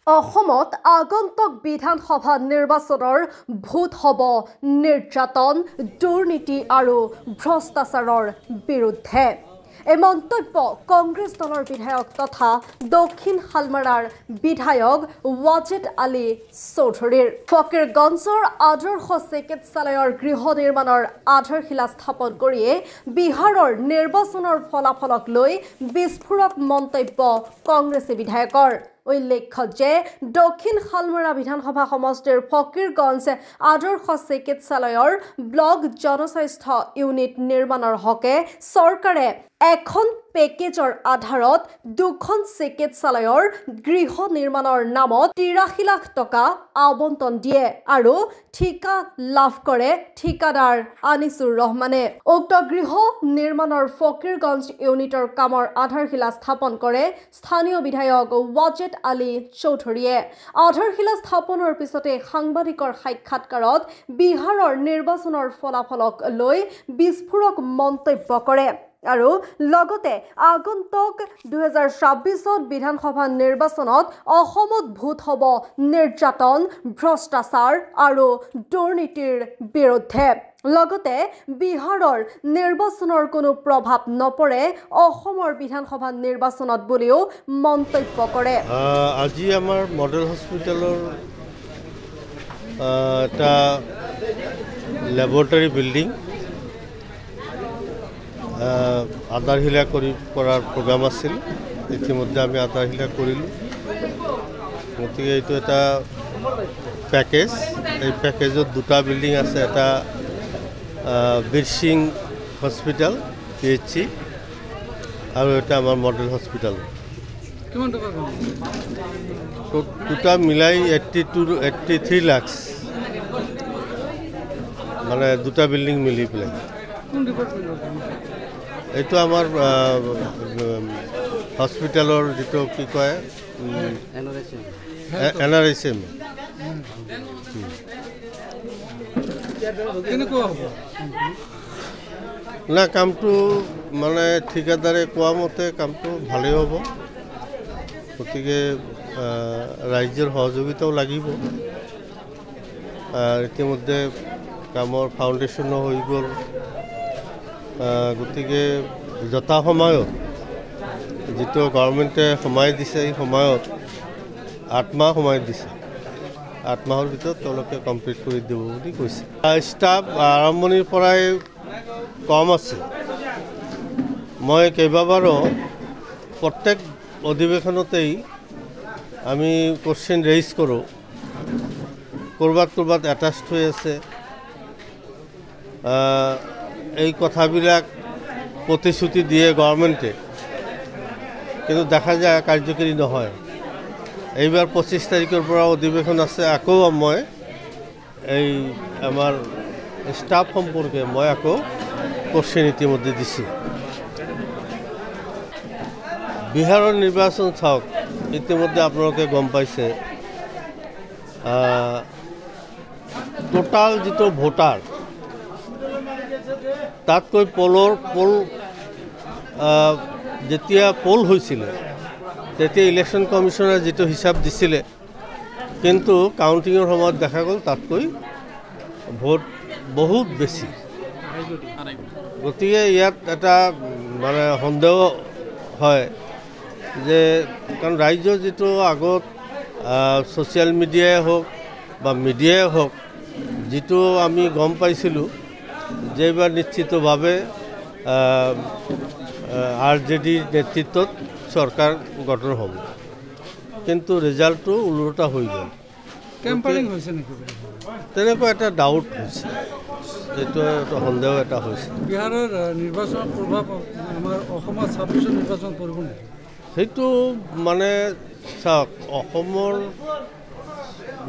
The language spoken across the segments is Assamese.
অসমত আগন্তুক বিধানসভা নিৰ্বাচনৰ ভোট হ'ব নিৰ্যাতন, দুৰ্নীতি আৰু ভ্ৰষ্টাচাৰৰ বিৰুদ্ধে। এই মন্তব্য কংগ্ৰেছ দলৰ বিধায়ক তথা দক্ষিণ শালমাৰাৰ বিধায়ক ৱাজেদ আলী চৌধুৰীৰ। ফকীৰগঞ্জৰ আদৰ্শ চিকিৎসালয়ৰ গৃহ নিৰ্মাণৰ আধাৰশিলা স্থাপন কৰিয়ে বিহাৰৰ নিৰ্বাচনৰ ফলাফলক লৈ বিস্ফোৰক মন্তব্য কংগ্ৰেছী বিধায়কৰ। উল্লেখ্য যে দক্ষিণ শালমাৰা বিধানসভা সমষ্টিৰ ফকীৰগঞ্জ আদৰ্শ চিকিৎসালয়ৰ ব্লক জনস্বাস্থ্য ইউনিট নিৰ্মাণৰ হকে চৰকাৰে এখন পেকেজৰ আধাৰত দুখন চিকিৎসালয়ৰ গৃহ নিৰ্মাণৰ নামত ৮৩ লাখ টকা আবণ্টন দিয়ে আৰু ঠিকা লাভ কৰে ঠিকাদাৰ আনিছুৰ ৰহমানে। উক্ত গৃহ নিৰ্মাণৰ ফকীৰগঞ্জ ইউনিটৰ কামৰ আধাৰশিলা স্থাপন কৰে স্থানীয় বিধায়ক ৱাজেদ আলী চৌধুৰীয়ে। আধাৰশিলা স্থাপনৰ পিছতে সাংবাদিকৰ সাক্ষাৎকাৰত বিহাৰৰ নিৰ্বাচনৰ ফলাফলক লৈ বিস্ফোৰক মন্তব্য কৰে আৰু লগতে আগন্তুক ২০২৬ বিধানসভা নিৰ্বাচনত অসমত ভোট হ'ব নিৰ্যাতন, ভ্ৰষ্টাচাৰ আৰু দুৰ্নীতিৰ বিৰুদ্ধে। লগতে বিহাৰৰ নিৰ্বাচনৰ কোনো প্ৰভাৱ নপৰে অসমৰ বিধানসভা নিৰ্বাচনত বুলিও মন্তব্য কৰে। আজি আমাৰ মডেল হস্পিটেলৰ এটা লেবৰেটৰী বিল্ডিং আধাৰশিলা কৰাৰ প্ৰগ্ৰাম আছিল। ইতিমধ্যে আমি আধাৰশিলা কৰিলোঁ। গতিকে এইটো এটা পেকেজ। এই পেকেজত দুটা বিল্ডিং আছে, এটা বীৰ সিং হস্পিটেল PHC আৰু এটা আমাৰ মডেল হস্পিটেল। দুটা মিলাই 83 লাখ, মানে দুটা বিল্ডিং মিলি পেলাই। এইটো আমাৰ হস্পিটেলৰ যিটো কি কয় NRSM। না, কামটো মানে ঠিকাদাৰে কোৱা মতে কামটো ভালেই হ'ব। গতিকে ৰাইজৰ সহযোগিতাও লাগিব। ইতিমধ্যে কামৰ ফাউণ্ডেশ্যনো হৈ গ'ল। গতিকে যথা সময়ত যিটো গভৰ্ণমেণ্টে সময় দিছে, এই সময়ত ৮ মাহ সময় দিছে। ৮ মাহৰ ভিতৰত তেওঁলোকে কমপ্লিট কৰি দিব বুলি কৈছে। ষ্টাফ আৰম্ভণিৰ পৰাই কম আছে। মই কেইবাবাৰো প্ৰত্যেক অধিৱেশনতেই আমি কোশ্চেন ৰেইজ কৰোঁ। ক'ৰবাত এটাষ্ট হৈ আছে। এই কথাবিলাক প্ৰতিশ্ৰুতি দিয়ে গভৰ্ণমেণ্টে, কিন্তু দেখা যায় কাৰ্যকৰী নহয়। এইবাৰ ২৫ তাৰিখৰ পৰা অধিৱেশন আছে। আকৌ মই এই আমাৰ ষ্টাফ সম্পৰ্কে মই আকৌ কোশ্চেন ইতিমধ্যে দিছোঁ। বিহাৰৰ নিৰ্বাচন চাওক, ইতিমধ্যে আপোনালোকে গম পাইছে টোটাল যিটো ভোটাৰ, তাতকৈ পোল যেতিয়া পোল হৈছিলে তেতিয়া ইলেকশ্যন কমিশ্যনে যিটো হিচাপ দিছিলে, কিন্তু কাউণ্টিঙৰ সময়ত দেখা গ'ল তাতকৈ ভোট বহুত বেছি। গতিকে ইয়াত এটা মানে সন্দেহ হয় যে, কাৰণ ৰাইজৰ যিটো আগত ছ'চিয়েল মিডিয়াই হওক বা মিডিয়াই হওক, যিটো আমি গম পাইছিলোঁ যে এইবাৰ নিশ্চিতভাৱে RJD নেতৃত্বত চৰকাৰ গঠন হ'ব, কিন্তু ৰিজাল্টটো ওলোটা হৈ গ'ল। তেনেকুৱা এটা ডাউট হৈছে, এইটো এটা সন্দেহ এটা হৈছে। বিহাৰৰ নিৰ্বাচনৰ প্ৰভাৱ আমাৰ অসমত ২৬ নিৰ্বাচন পৰিব নেকি? সেইটো মানে চাওক, অসমৰ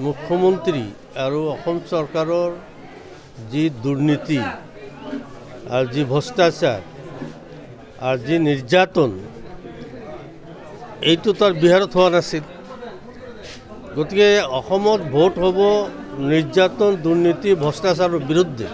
মুখ্যমন্ত্ৰী আৰু অসম চৰকাৰৰ যি দুৰ্নীতি আৰু যি ভ্ৰষ্টাচাৰ আৰু যি নিৰ্যাতন, এইটো তাৰ বিহাৰত হোৱা নাছিল। গতিকে অসমত ভোট হ'ব নিৰ্যাতন, দুৰ্নীতি, ভ্ৰষ্টাচাৰৰ বিৰুদ্ধে।